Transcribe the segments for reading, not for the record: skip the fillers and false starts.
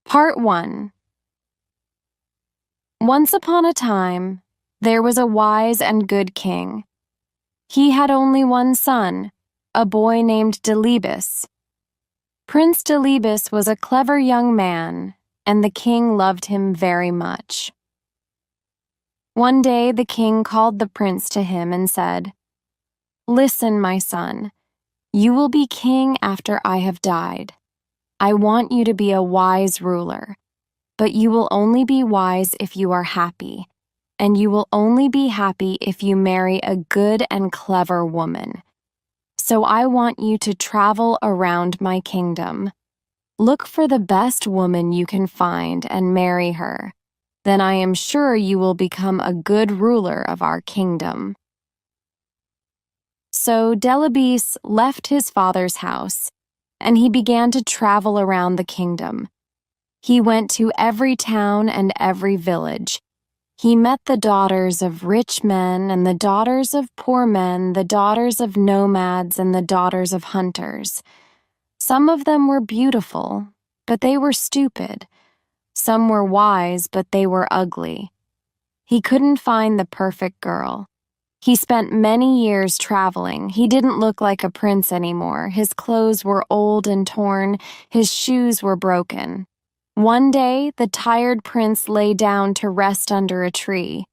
Part 1. Once upon a time, there was a wise and good king. He had only one son, a boy named Delibes. Prince Delibes was a clever young man, and the king loved him very much. One day the king called the prince to him and said, "Listen, my son, you will be king after I have died. I want you to be a wise ruler, but you will only be wise if you are happy, and you will only be happy if you marry a good and clever woman. So I want you to travel around my kingdom. Look for the best woman you can find and marry her. Then I am sure you will become a good ruler of our kingdom." So Delibes left his father's house, and he began to travel around the kingdom. He went to every town and every village. He met the daughters of rich men and the daughters of poor men, the daughters of nomads and the daughters of hunters. Some of them were beautiful, but they were stupid. Some were wise, but they were ugly. He couldn't find the perfect girl. He spent many years traveling. He didn't look like a prince anymore. His clothes were old and torn. His shoes were broken. One day, the tired prince lay down to rest under a tree.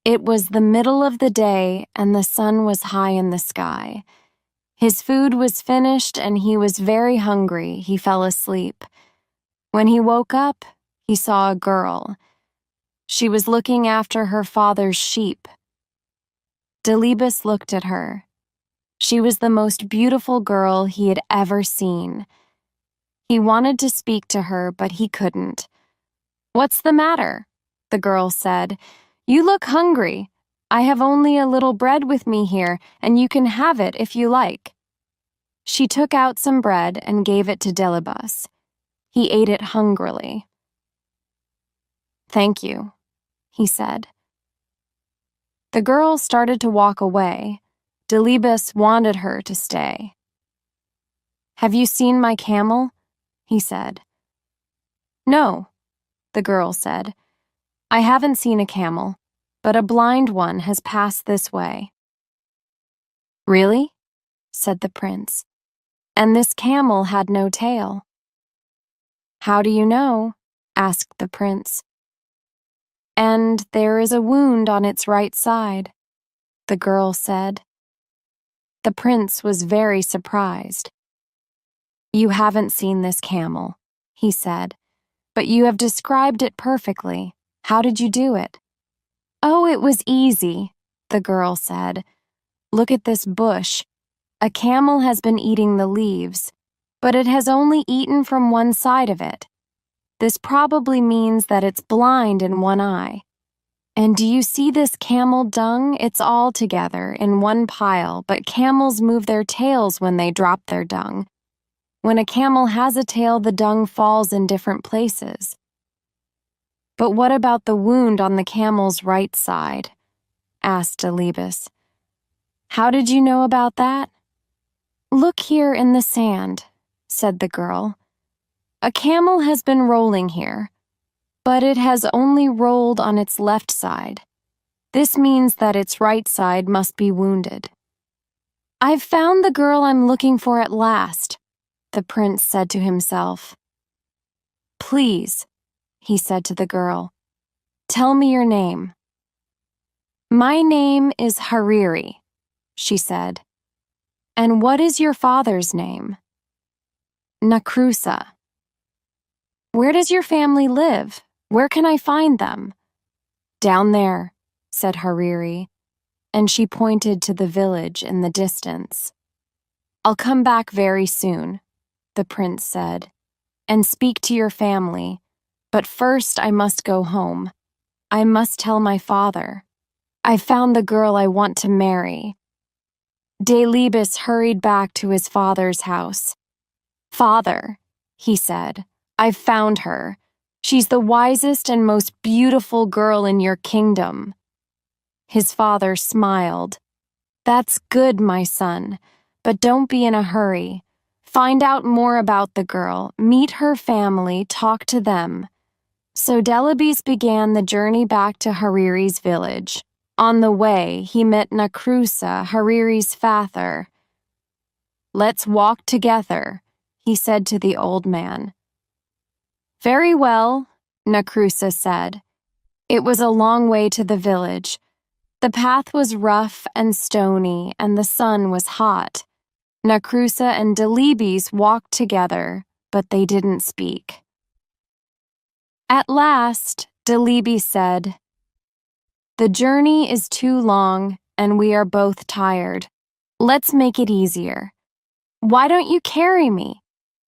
It was the middle of the day, and the sun was high in the sky. His food was finished, and he was very hungry. He fell asleep. When he woke up, he saw a girl. She was looking after her father's sheep. Delibes looked at her. She was the most beautiful girl he had ever seen. He wanted to speak to her, but he couldn't. "What's the matter?" the girl said. "You look hungry. I have only a little bread with me here, and you can have it if you like." She took out some bread and gave it to Delibes. He ate it hungrily. "Thank you," he said. The girl started to walk away. Delibes wanted her to stay. "Have you seen my camel?" he said. "No," the girl said. "I haven't seen a camel, but a blind one has passed this way." "Really?" said the prince. "And this camel had no tail." "How do you know?" asked the prince. "And there is a wound on its right side," the girl said. The prince was very surprised. "You haven't seen this camel," he said, "but you have described it perfectly. How did you do it?" "Oh, it was easy," the girl said. "Look at this bush. A camel has been eating the leaves, but it has only eaten from one side of it. This probably means that it's blind in one eye. And do you see this camel dung? It's all together in one pile, but camels move their tails when they drop their dung. When a camel has a tail, the dung falls in different places." "But what about the wound on the camel's right side?" asked Delibes. "How did you know about that?" "Look here in the sand," said the girl. "A camel has been rolling here, but it has only rolled on its left side. This means that its right side must be wounded." "I've found the girl I'm looking for at last," the prince said to himself. "Please," he said to the girl, "tell me your name." "My name is Hariri," she said. "And what is your father's name?" "Nakrusa." "Where does your family live? Where can I find them?" "Down there," said Hariri, and she pointed to the village in the distance. "I'll come back very soon," the prince said, "and speak to your family, but first I must go home. I must tell my father. I found the girl I want to marry." Delibes hurried back to his father's house. "Father," he said, "I've found her. She's the wisest and most beautiful girl in your kingdom." His father smiled. "That's good, my son, but don't be in a hurry. Find out more about the girl, meet her family, talk to them. So Delibes began the journey back to Hariri's village. On the way, he met Nakrusa, Hariri's father. "Let's walk together," he said to the old man. "Very well," Nakrusa said. It was a long way to the village. The path was rough and stony, and the sun was hot. Nakrusa and Delibes walked together, but they didn't speak. At last, Delibes said, "The journey is too long, and we are both tired. Let's make it easier. Why don't you carry me?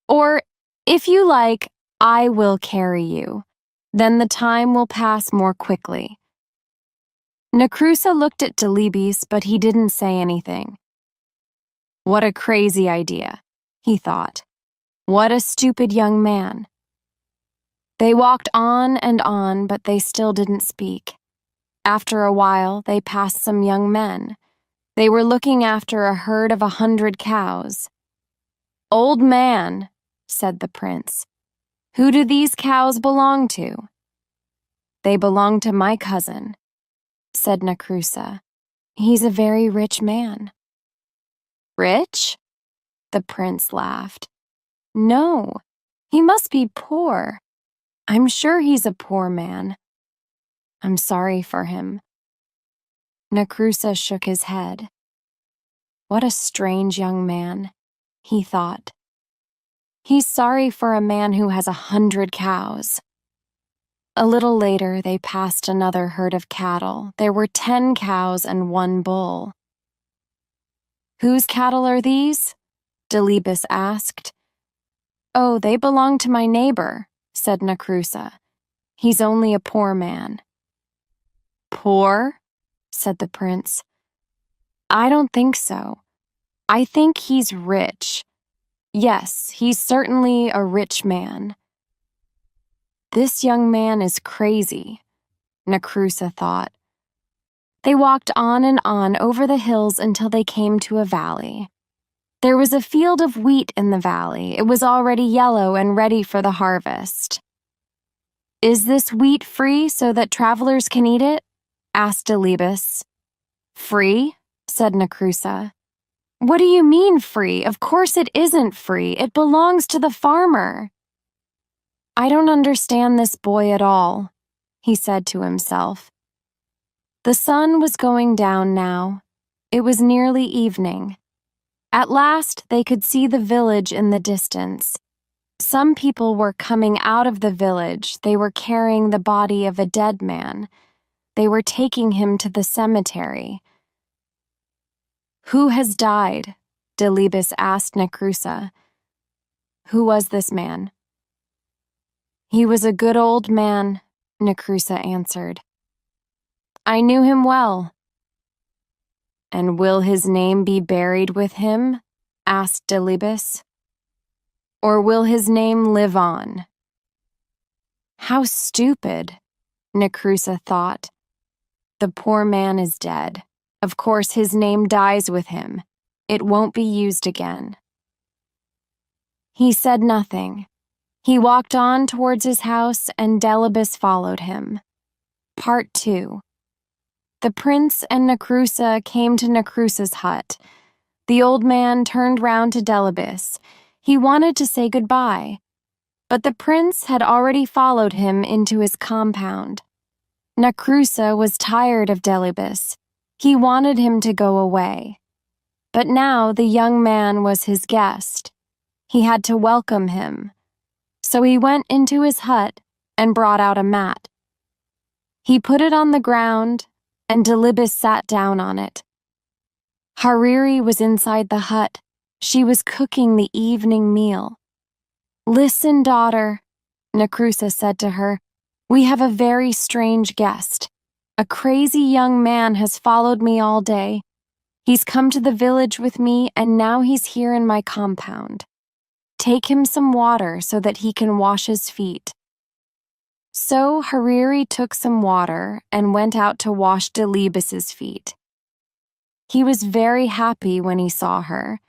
Or, if you like, I will carry you. Then the time will pass more quickly." Nakrusa looked at Delibes, but he didn't say anything. What a crazy idea, he thought. What a stupid young man. They walked on, but they still didn't speak. After a while, they passed some young men. They were looking after a herd of 100 cows. "Old man," said the prince, "who do these cows belong to?" "They belong to my cousin," said Nakrusa. "He's a very rich man." "Rich?" The prince laughed. "No, he must be poor. I'm sure he's a poor man. I'm sorry for him." Nakrusa shook his head. What a strange young man, he thought. He's sorry for a man who has 100 cows. A little later, they passed another herd of cattle. There were 10 cows and 1 bull. "Whose cattle are these?" Delibes asked. "Oh, they belong to my neighbor," said Nakrusa. "He's only a poor man." "Poor?" said the prince. "I don't think so. I think he's rich. Yes, he's certainly a rich man." This young man is crazy, Nakrusa thought. They walked on and on over the hills until they came to a valley. There was a field of wheat in the valley. It was already yellow and ready for the harvest. "Is this wheat free so that travelers can eat it?" asked Delibes. "Free?" said Nakrusa. "What do you mean free? Of course it isn't free. It belongs to the farmer." "I don't understand this boy at all," he said to himself. The sun was going down now. It was nearly evening. At last, they could see the village in the distance. Some people were coming out of the village. They were carrying the body of a dead man. They were taking him to the cemetery. "Who has died?" Delibes asked Nakrusa. "Who was this man?" "He was a good old man," Nakrusa answered. "I knew him well." "And will his name be buried with him?" asked Delibes. "Or will his name live on?" How stupid, Nakrusa thought. The poor man is dead. Of course his name dies with him. It won't be used again. He said nothing. He walked on towards his house, and Delibes followed him. Part 2. The prince and Nakrusa came to Nakrusa's hut. The old man turned round to Delibes. He wanted to say goodbye, but the prince had already followed him into his compound. Nakrusa was tired of Delibes. He wanted him to go away. But now the young man was his guest. He had to welcome him. So he went into his hut and brought out a mat. He put it on the ground, and Delibes sat down on it. Hariri was inside the hut. She was cooking the evening meal. "Listen, daughter," Nakrusa said to her. "We have a very strange guest. A crazy young man has followed me all day. He's come to the village with me, and now he's here in my compound. Take him some water so that he can wash his feet." So Hariri took some water and went out to wash Delibes's feet. He was very happy when he saw her.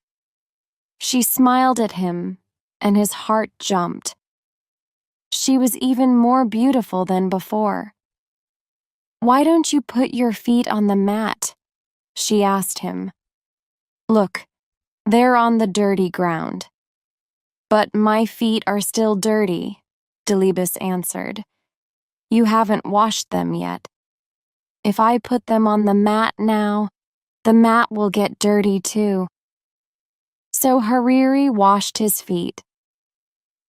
She smiled at him, and his heart jumped. She was even more beautiful than before. "Why don't you put your feet on the mat?" she asked him. "Look, they're on the dirty ground." "But my feet are still dirty," Delibes answered. "You haven't washed them yet. If I put them on the mat now, the mat will get dirty too." So Hariri washed his feet.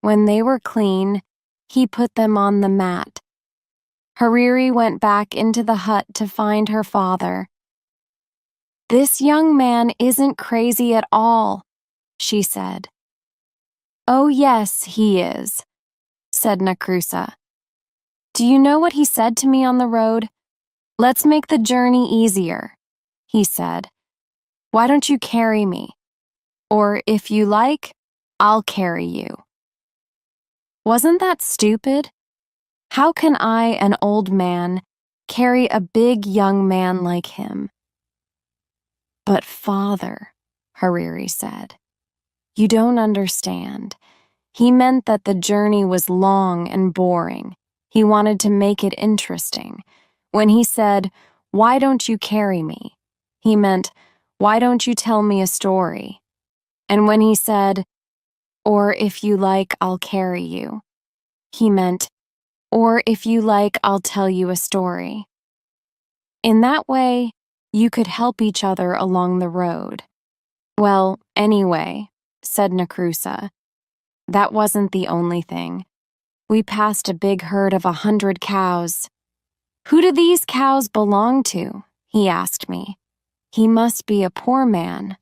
When they were clean, he put them on the mat. Hariri went back into the hut to find her father. "This young man isn't crazy at all," she said. "Oh yes, he is," said Nakrusa. "Do you know what he said to me on the road? 'Let's make the journey easier,' he said. 'Why don't you carry me? Or if you like, I'll carry you.' Wasn't that stupid? How can I, an old man, carry a big young man like him?" "But father," Hariri said, "you don't understand. He meant that the journey was long and boring. He wanted to make it interesting. When he said, 'Why don't you carry me?' he meant, 'Why don't you tell me a story?' And when he said, 'Or if you like, I'll carry you,' he meant, 'Or if you like, I'll tell you a story.' In that way, you could help each other along the road." "Well, anyway," said Nakrusa, "that wasn't the only thing. We passed a big herd of 100 cows. 'Who do these cows belong to?' he asked me. 'He must be a poor man.'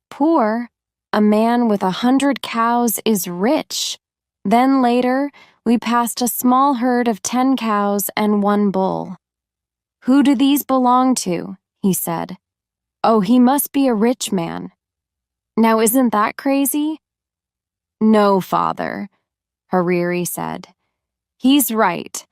Poor? A man with 100 cows is rich." Then later, we passed a small herd of 10 cows and 1 bull. "Who do these belong to?" he said. "Oh, he must be a rich man." Now isn't that crazy? "No, father," Hariri said. "He's right.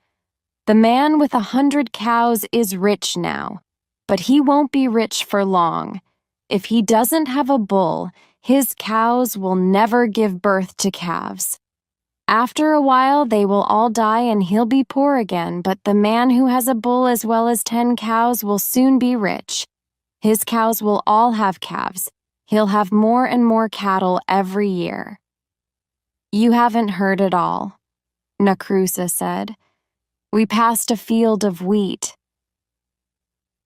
The man with 100 cows is rich now, but he won't be rich for long. If he doesn't have a bull, his cows will never give birth to calves. After a while, they will all die and he'll be poor again, but the man who has a bull as well as 10 cows will soon be rich. His cows will all have calves. He'll have more and more cattle every year." "You haven't heard it all," Nakrusa said. "We passed a field of wheat."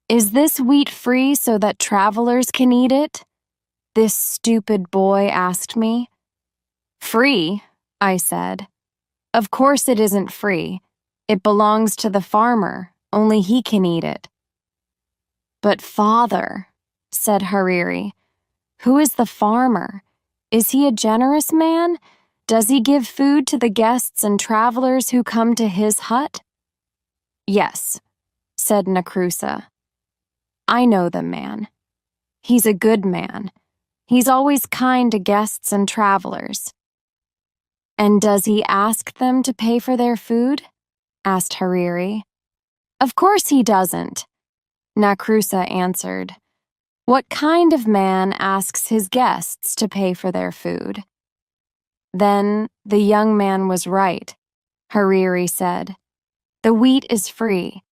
"Is this wheat free so that travelers can eat it?" this stupid boy asked me. "Free?" I said. "Of course it isn't free. It belongs to the farmer, only he can eat it." "But father," said Hariri, "who is the farmer? Is he a generous man? Does he give food to the guests and travelers who come to his hut?" "Yes," said Nakrusa. "I know the man. He's a good man. He's always kind to guests and travelers." "And does he ask them to pay for their food?" asked Hariri. "Of course he doesn't," Nakrusa answered. "What kind of man asks his guests to pay for their food?" "Then the young man was right," Hariri said. "The wheat is free.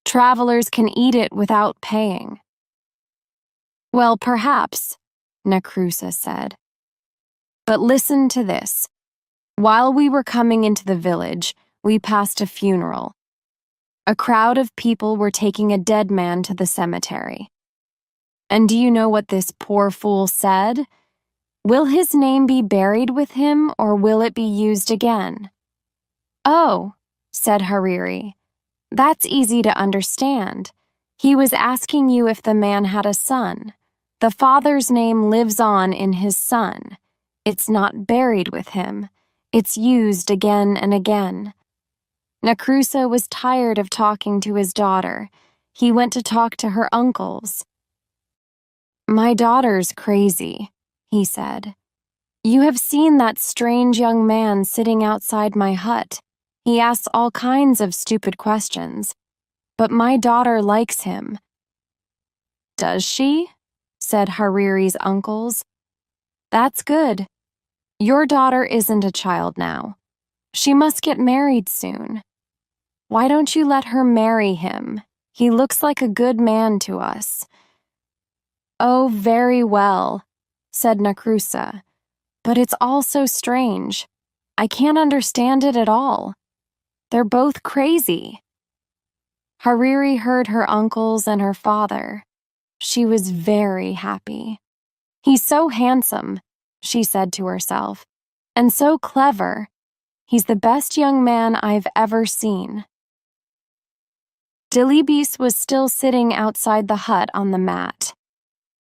Travelers can eat it without paying." "Well, perhaps," Nakrusa said. "But listen to this. While we were coming into the village, we passed a funeral. A crowd of people were taking a dead man to the cemetery. And do you know what this poor fool said? 'Will his name be buried with him, or will it be used again?'" "Oh," said Hariri, "that's easy to understand. He was asking you if the man had a son. The father's name lives on in his son. It's not buried with him. It's used again and again." Nakrusa was tired of talking to his daughter. He went to talk to her uncles. "My daughter's crazy," he said. "You have seen that strange young man sitting outside my hut. He asks all kinds of stupid questions. But my daughter likes him." "Does she?" said Hariri's uncles. That's good. Your daughter isn't a child now. She must get married soon. Why don't you let her marry him? He looks like a good man to us." "Oh, very well," said Nakrusa. "But it's all so strange. I can't understand it at all. They're both crazy." Hariri heard her uncles and her father. She was very happy. "He's so handsome," she said to herself, "and so clever. He's the best young man I've ever seen." Delibes was still sitting outside the hut on the mat.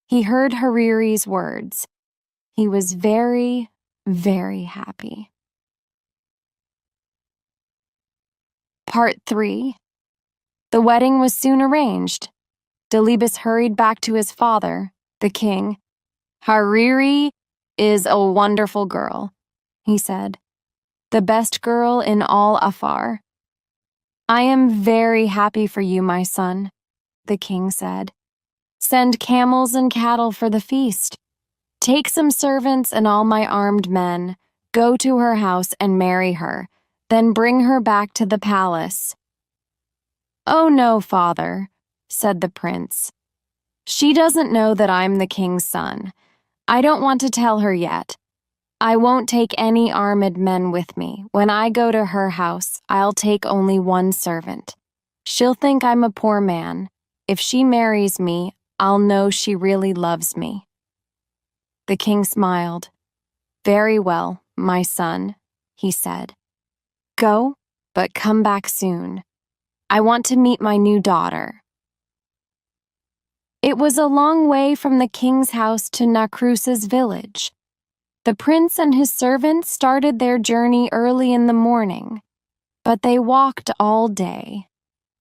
He heard Hariri's words. He was very, very happy. Part 3. The wedding was soon arranged. Delibes hurried back to his father, the king. "Hariri is a wonderful girl," he said. "The best girl in all Afar." "I am very happy for you, my son," the king said. "Send camels and cattle for the feast. Take some servants and all my armed men. Go to her house and marry her, then bring her back to the palace." "Oh no, father," said the prince. "She doesn't know that I'm the king's son. I don't want to tell her yet. I won't take any armed men with me. When I go to her house, I'll take only one servant. She'll think I'm a poor man. If she marries me, I'll know she really loves me." The king smiled. "Very well, my son," he said. "Go, but come back soon. I want to meet my new daughter." It was a long way from the king's house to Nakrusa's village. The prince and his servants started their journey early in the morning, but they walked all day.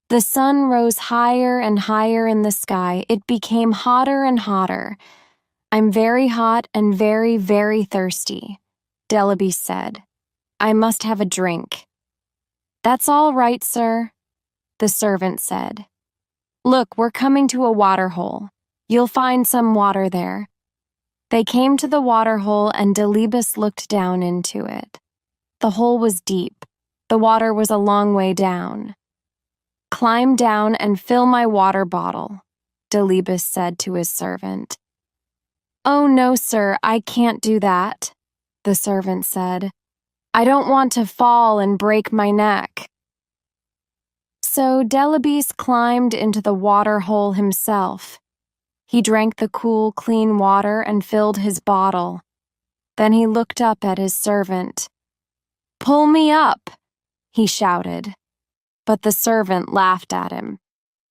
The sun rose higher and higher in the sky. It became hotter and hotter. "I'm very hot and very, very thirsty," Delibes said. "I must have a drink." "That's all right, sir," the servant said. "Look, we're coming to a water hole. You'll find some water there." They came to the water hole and Delibes looked down into it. The hole was deep. The water was a long way down. "Climb down and fill my water bottle," Delibes said to his servant. "Oh no, sir, I can't do that," the servant said. "I don't want to fall and break my neck." So Delibes climbed into the water hole himself. He drank the cool, clean water and filled his bottle. Then he looked up at his servant. "Pull me up," he shouted. But the servant laughed at him.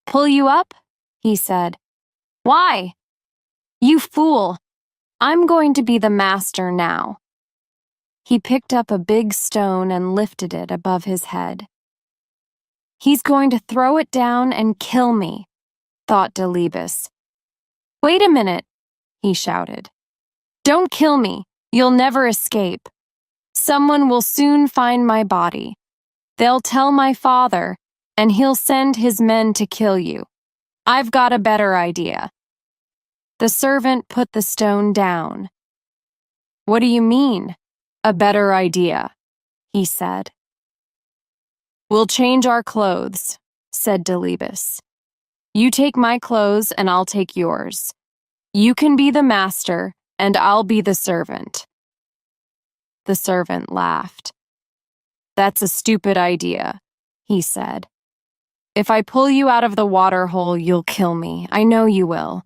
"Pull you up?" he said. "Why? You fool! I'm going to be the master now." He picked up a big stone and lifted it above his head. "He's going to throw it down and kill me," thought Delibes. "Wait a minute," he shouted. "Don't kill me. You'll never escape. Someone will soon find my body. They'll tell my father, and he'll send his men to kill you. I've got a better idea." The servant put the stone down. "What do you mean, a better idea?" he said. "We'll change our clothes," said Delibes. "You take my clothes and I'll take yours. You can be the master and I'll be the servant." The servant laughed. "That's a stupid idea," he said. "If I pull you out of the water hole, you'll kill me. I know you will."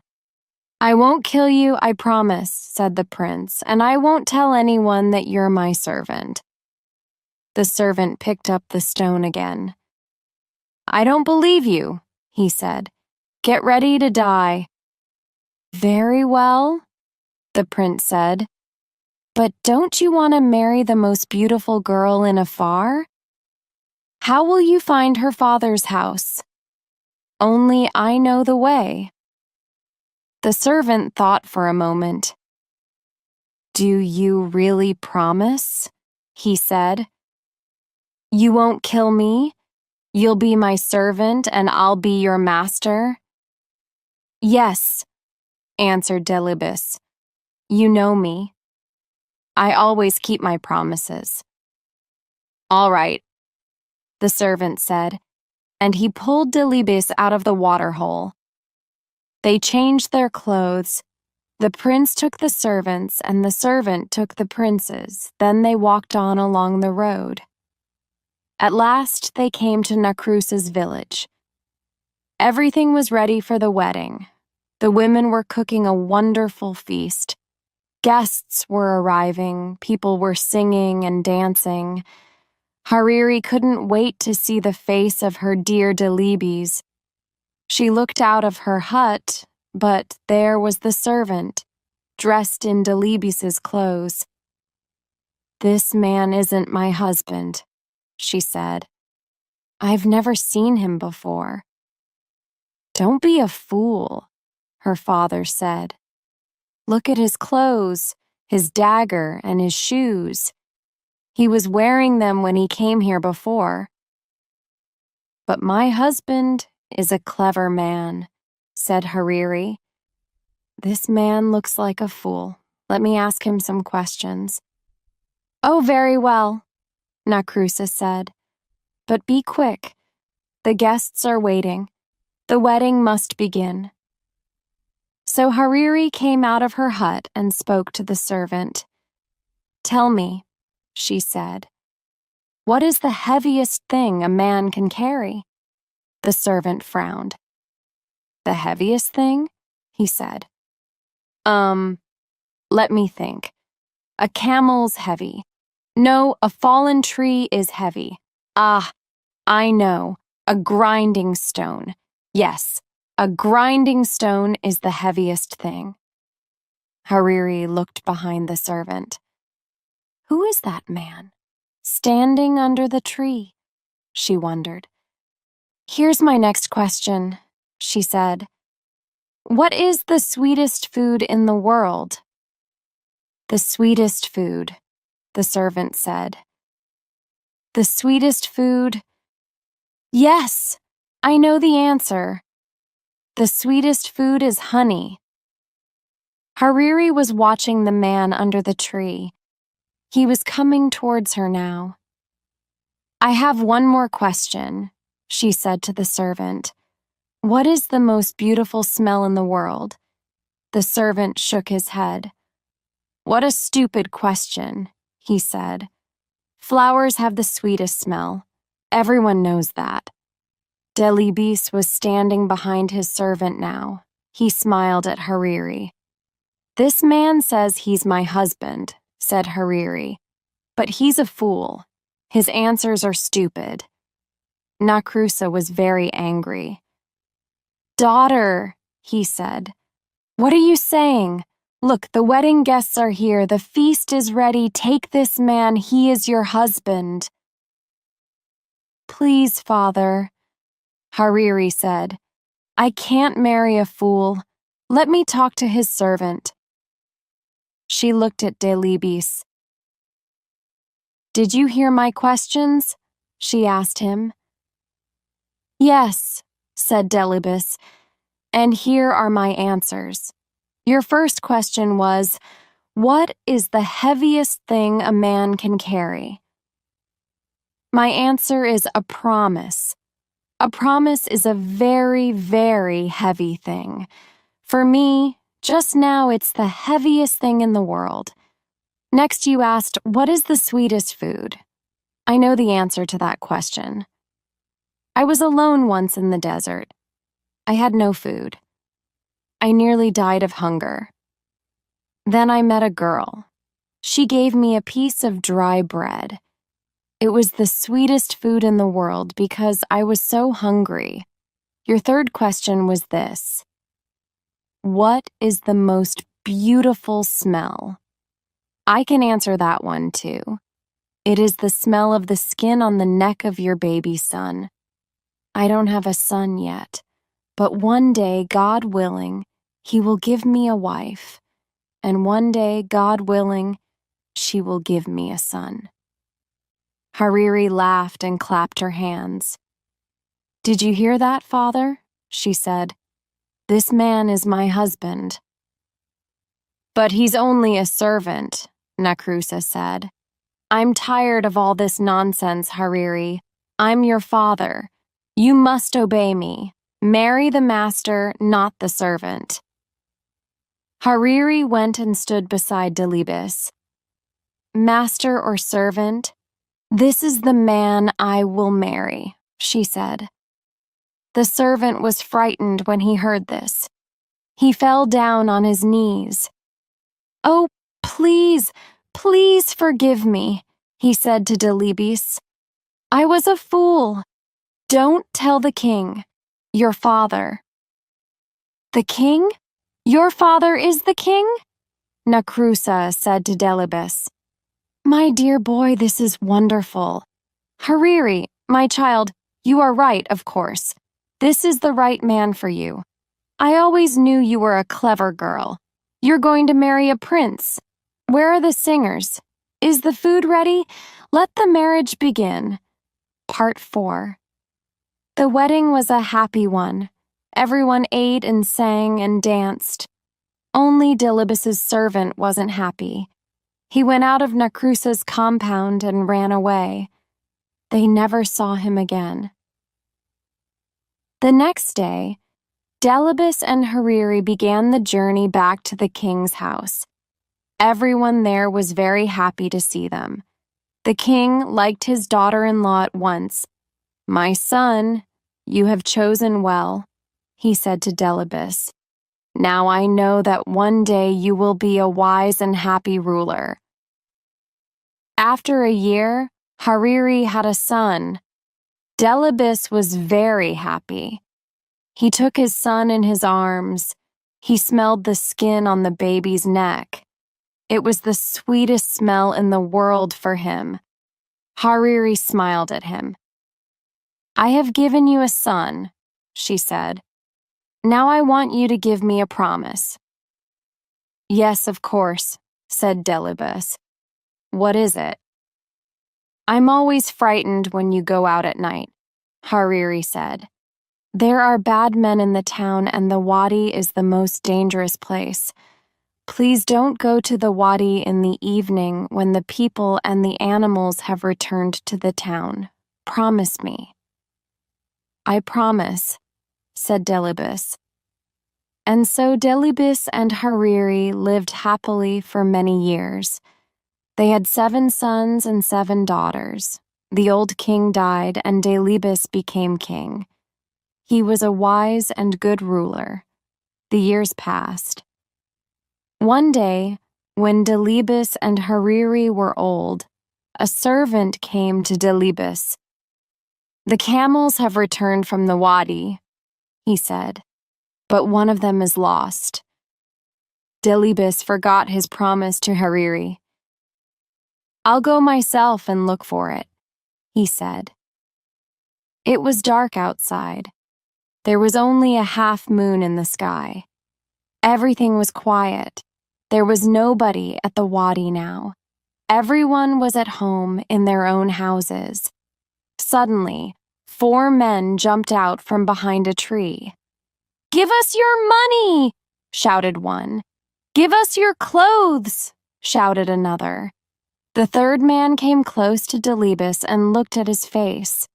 "I won't kill you, I promise," said the prince, "and I won't tell anyone that you're my servant." The servant picked up the stone again. "I don't believe you," he said. "Get ready to die." "Very well," the prince said. "But don't you want to marry the most beautiful girl in Afar? How will you find her father's house? Only I know the way." The servant thought for a moment. "Do you really promise?" he said. "You won't kill me? You'll be my servant and I'll be your master?" "Yes," answered Delibes. "You know me. I always keep my promises. All right, the servant said, and he pulled Delibes out of the waterhole. They changed their clothes. The prince took the servants, and the servant took the princes. Then they walked on along the road. At last they came to Nacrusa's village. Everything was ready for the wedding. The women were cooking a wonderful feast. Guests were arriving, people were singing and dancing. Hariri couldn't wait to see the face of her dear Delibes. She looked out of her hut, but there was the servant, dressed in Delibes's clothes. "This man isn't my husband," she said. "I've never seen him before." "Don't be a fool," her father said. "Look at his clothes, his dagger, and his shoes. He was wearing them when he came here before." "But my husband is a clever man," said Hariri. "This man looks like a fool. Let me ask him some questions." "Oh, very well," Nacrusa said. "But be quick. The guests are waiting. The wedding must begin." So Hariri came out of her hut and spoke to the servant. "Tell me," she said, "what is the heaviest thing a man can carry?" The servant frowned. "The heaviest thing?" he said. Let me think. A camel's heavy. No, a fallen tree is heavy. Ah, I know. A grinding stone. Yes, a grinding stone is the heaviest thing." Hariri looked behind the servant. Who is that man? Standing under the tree, she wondered. "Here's my next question," she said. "What is the sweetest food in the world?" "The sweetest food," the servant said. "The sweetest food? Yes, I know the answer. The sweetest food is honey." Hariri was watching the man under the tree. He was coming towards her now. "I have one more question," she said to the servant. "What is the most beautiful smell in the world?" The servant shook his head. "What a stupid question," he said. "Flowers have the sweetest smell. Everyone knows that." Delibes was standing behind his servant now. He smiled at Hariri. "This man says he's my husband," said Hariri. "But he's a fool. His answers are stupid." Nacrusa was very angry. "Daughter," he said, "what are you saying? Look, the wedding guests are here. The feast is ready. Take this man. He is your husband." "Please, father," Hariri said. "I can't marry a fool. Let me talk to his servant." She looked at Delibes. "Did you hear my questions?" she asked him. "Yes," said Delibes, "and here are my answers. Your first question was, what is the heaviest thing a man can carry? My answer is a promise. A promise is a very, very heavy thing. For me, just now it's the heaviest thing in the world. Next you asked, what is the sweetest food? I know the answer to that question. I was alone once in the desert. I had no food. I nearly died of hunger. Then I met a girl. She gave me a piece of dry bread. It was the sweetest food in the world because I was so hungry. Your third question was this. What is the most beautiful smell? I can answer that one too. It is the smell of the skin on the neck of your baby son. I don't have a son yet, but one day, God willing, he will give me a wife, and one day, God willing, she will give me a son. Hariri laughed and clapped her hands. Did you hear that, father? She said. This man is my husband. But he's only a servant, Nakrusa said. I'm tired of all this nonsense, Hariri. I'm your father. You must obey me. Marry the master, not the servant. Hariri went and stood beside Delibis. Master or servant, this is the man I will marry, she said. The servant was frightened when he heard this. He fell down on his knees. Oh, please, please forgive me, he said to Delibis. I was a fool. Don't tell the king, your father. The king? Your father is the king? Nakrusa said to Delibis. My dear boy, this is wonderful. Hariri, my child, you are right, of course. This is the right man for you. I always knew you were a clever girl. You're going to marry a prince. Where are the singers? Is the food ready? Let the marriage begin. Part 4. The wedding was a happy one. Everyone ate and sang and danced. Only Delibis's servant wasn't happy. He went out of Nakrusa's compound and ran away. They never saw him again. The next day, Delibis and Hariri began the journey back to the king's house. Everyone there was very happy to see them. The king liked his daughter-in-law at once. My son, you have chosen well, he said to Delibis. Now I know that one day you will be a wise and happy ruler. After a year, Hariri had a son. Delibis was very happy. He took his son in his arms. He smelled the skin on the baby's neck. It was the sweetest smell in the world for him. Hariri smiled at him. I have given you a son, she said. Now I want you to give me a promise. Yes, of course, said Delibis. What is it? I'm always frightened when you go out at night, Hariri said. There are bad men in the town and the wadi is the most dangerous place. Please don't go to the wadi in the evening when the people and the animals have returned to the town. Promise me. I promise, said Delibis. And so Delibis and Hariri lived happily for many years. They had 7 sons and 7 daughters. The old king died and Delibis became king. He was a wise and good ruler. The years passed. One day, when Delibis and Hariri were old, a servant came to Delibis. The camels have returned from the wadi, he said, but one of them is lost. Delibis forgot his promise to Hariri. I'll go myself and look for it, he said. It was dark outside. There was only a half moon in the sky. Everything was quiet. There was nobody at the wadi now. Everyone was at home in their own houses. Suddenly, 4 men jumped out from behind a tree. Give us your money, shouted one. Give us your clothes, shouted another. The third man came close to Delibis and looked at his face.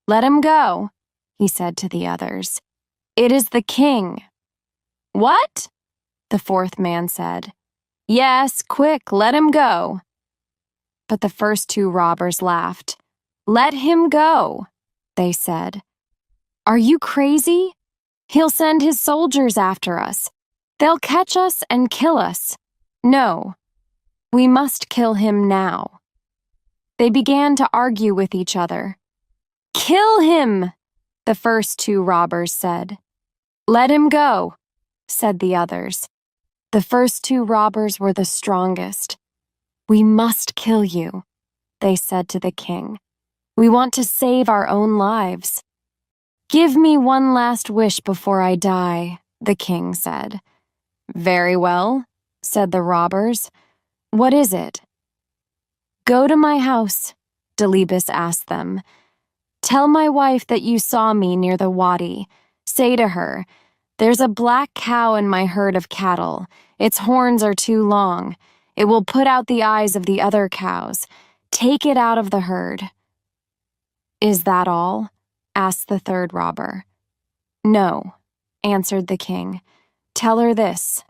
Let him go, he said to the others. It is the king. What? The fourth man said. Yes, quick, let him go. But the first 2 robbers laughed. Let him go, they said. Are you crazy? He'll send his soldiers after us. They'll catch us and kill us. No, we must kill him now. They began to argue with each other. Kill him, the first 2 robbers said. Let him go, said the others. The first 2 robbers were the strongest. We must kill you, they said to the king. We want to save our own lives. Give me one last wish before I die, the king said. Very well, said the robbers. What is it? Go to my house, Delibis asked them. Tell my wife that you saw me near the wadi. Say to her, there's a black cow in my herd of cattle. Its horns are too long. It will put out the eyes of the other cows. Take it out of the herd." "Is that all?" asked the third robber. "No," answered the king. "Tell her this.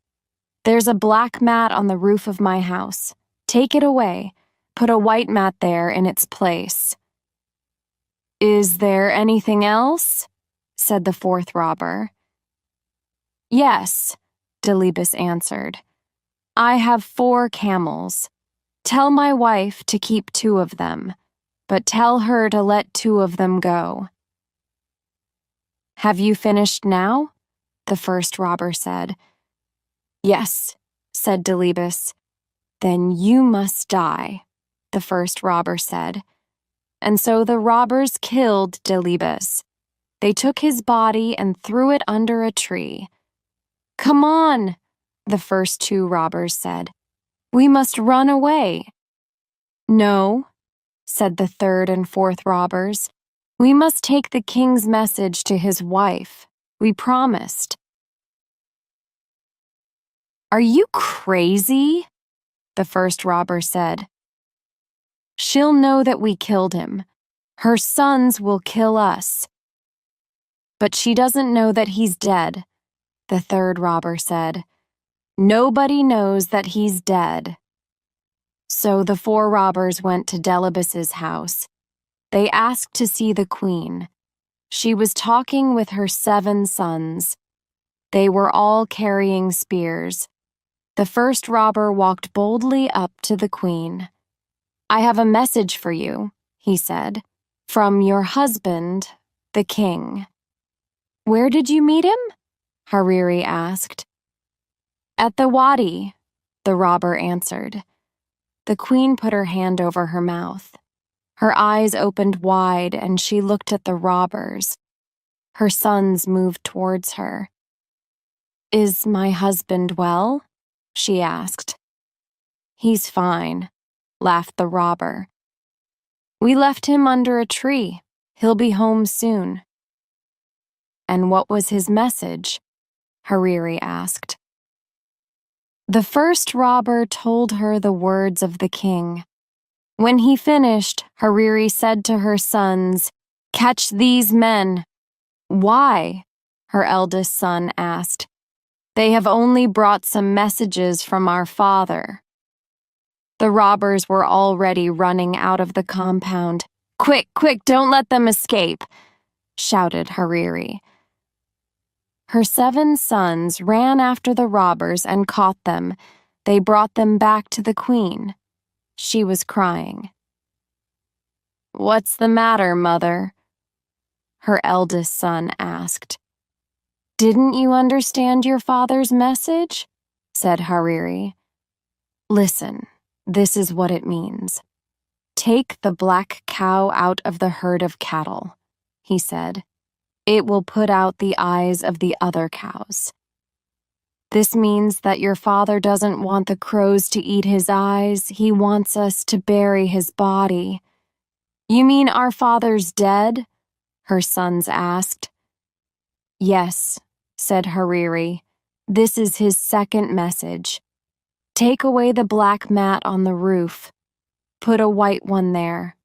There's a black mat on the roof of my house. Take it away. Put a white mat there in its place." "Is there anything else?" said the fourth robber. "Yes," Delibes answered. "I have 4 camels. Tell my wife to keep 2 of them, but tell her to let 2 of them go." "Have you finished now?" the first robber said. "Yes," said Delibes. "Then you must die," the first robber said. And so the robbers killed Delibes. They took his body and threw it under a tree. "Come on," the first 2 robbers said. "We must run away." "No," said the third and fourth robbers. "We must take the king's message to his wife. We promised." "Are you crazy?" the first robber said. "She'll know that we killed him. Her sons will kill us." "But she doesn't know that he's dead," the third robber said. "Nobody knows that he's dead." So the 4 robbers went to Delibes's house. They asked to see the queen. She was talking with her 7 sons. They were all carrying spears. The first robber walked boldly up to the queen. "I have a message for you," he said, "from your husband, the king." "Where did you meet him?" Hariri asked. "At the wadi," the robber answered. The queen put her hand over her mouth. Her eyes opened wide and she looked at the robbers. Her sons moved towards her. "Is my husband well?" she asked. "He's fine," laughed the robber. "We left him under a tree. He'll be home soon." "And what was his message?" Hariri asked. The first robber told her the words of the king. When he finished, Hariri said to her sons, "Catch these men." "Why?" her eldest son asked. "They have only brought some messages from our father." The robbers were already running out of the compound. "Quick, quick, don't let them escape," shouted Hariri. Her 7 sons ran after the robbers and caught them. They brought them back to the queen. She was crying. "What's the matter, mother?" her eldest son asked. "Didn't you understand your father's message?" said Hariri. "Listen, this is what it means. Take the black cow out of the herd of cattle," he said. "It will put out the eyes of the other cows." This means that your father doesn't want the crows to eat his eyes. He wants us to bury his body. "You mean our father's dead?" her sons asked. "Yes," said Hariri. "This is his second message. Take away the black mat on the roof. Put a white one there.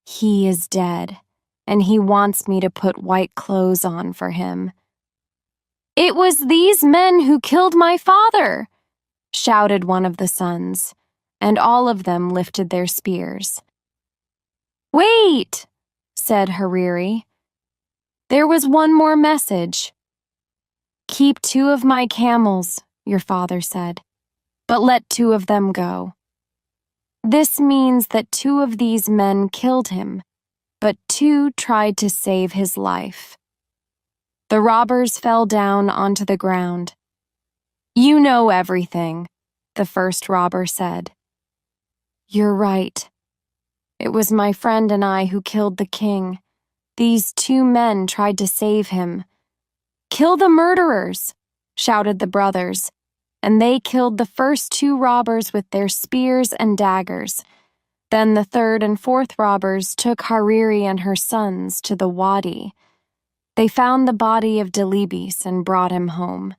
He is dead, and he wants me to put white clothes on for him." "It was these men who killed my father," shouted one of the sons, and all of them lifted their spears. "Wait," said Hariri. "There was one more message." "Keep 2 of my camels," your father said, "but let 2 of them go." This means that 2 of these men killed him, but 2 tried to save his life. The robbers fell down onto the ground. "You know everything," the first robber said. "You're right. It was my friend and I who killed the king. These 2 men tried to save him." "Kill the murderers," shouted the brothers, and they killed the first 2 robbers with their spears and daggers. Then the third and fourth robbers took Hariri and her sons to the wadi. They found the body of Delibes and brought him home.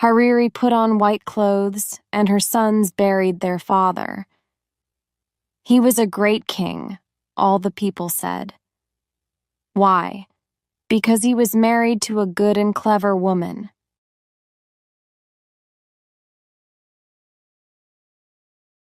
Hariri put on white clothes, and her sons buried their father. He was a great king, all the people said. Why? Because he was married to a good and clever woman.